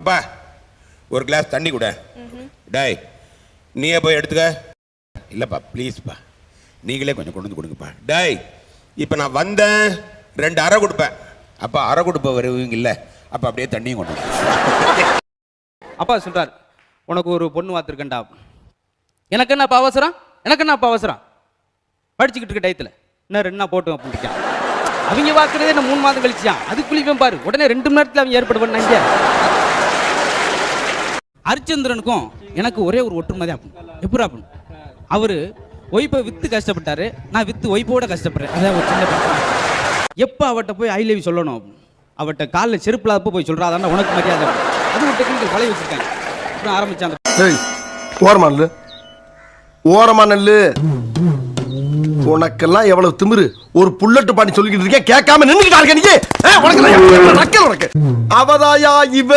பாப்பா ஒரு கிளாஸ் தண்ணி கூட. டாய் நீயே போய் எடுத்துக்க. இல்லைப்பா ப்ளீஸ்ப்பா நீங்களே கொஞ்சம் கொண்டு வந்து கொடுங்கப்பா. டாய் இப்போ நான் வந்தேன் 2 அரை கொடுப்பேன். அப்போ அரை கொடுப்ப வருவீங்க இல்லை, அப்போ அப்படியே தண்ணியும் கொண்டு வந்து. அப்பா சொல்கிறார், உனக்கு ஒரு பொண்ணு பார்த்துருக்கேன்டா. எனக்கு என்னப்பா அவசரம், எனக்கு என்னப்பா அவசரம், படிச்சுக்கிட்டு இருக்க டயத்தில் இன்னும் 2 நாள் போட்டு அப்படின்ட்டான். அவங்க பார்க்குறதே என்ன 3 மாதம் கழிச்சான். அதுக்குள்ளியும் பாரு உடனே 2 மணி நேரத்தில் அவங்க ஏற்பாடு பண்ணாங்க. ஹரிச்சந்திரனுக்கும் எனக்கு ஒரே ஒரு ஒற்றுமை தான். எப்படி அப்படின்னு அவர் ஒய்ஃபை விற்று கஷ்டப்பட்டாரு, நான் விற்று ஒய்ஃபோட கஷ்டப்படுறேன். அதான் ஒரு சின்ன பிரச்சனை. எப்போ அவட்ட போய் ஐ லவ் சொல்லணும், அவட்ட காலில் செருப்பில்லாதப்போ போய் சொல்கிறா, அதான் உனக்கு மரியாதை. அது ஒரு டெக்னிக்கல் பழைய வச்சுருக்காங்க. அப்புறம் ஆரம்பிச்சாங்க. ஓரமா நெல்லு, உனக்கெல்லாம் எவ்வளவு திமிரு. ஒரு புல்லட்டு பாடி சொல்லிக்கிட்டு இருக்கேன், கேட்காம நின்னுக்கிட்டா இருக்க நீ. அவதாயா இவ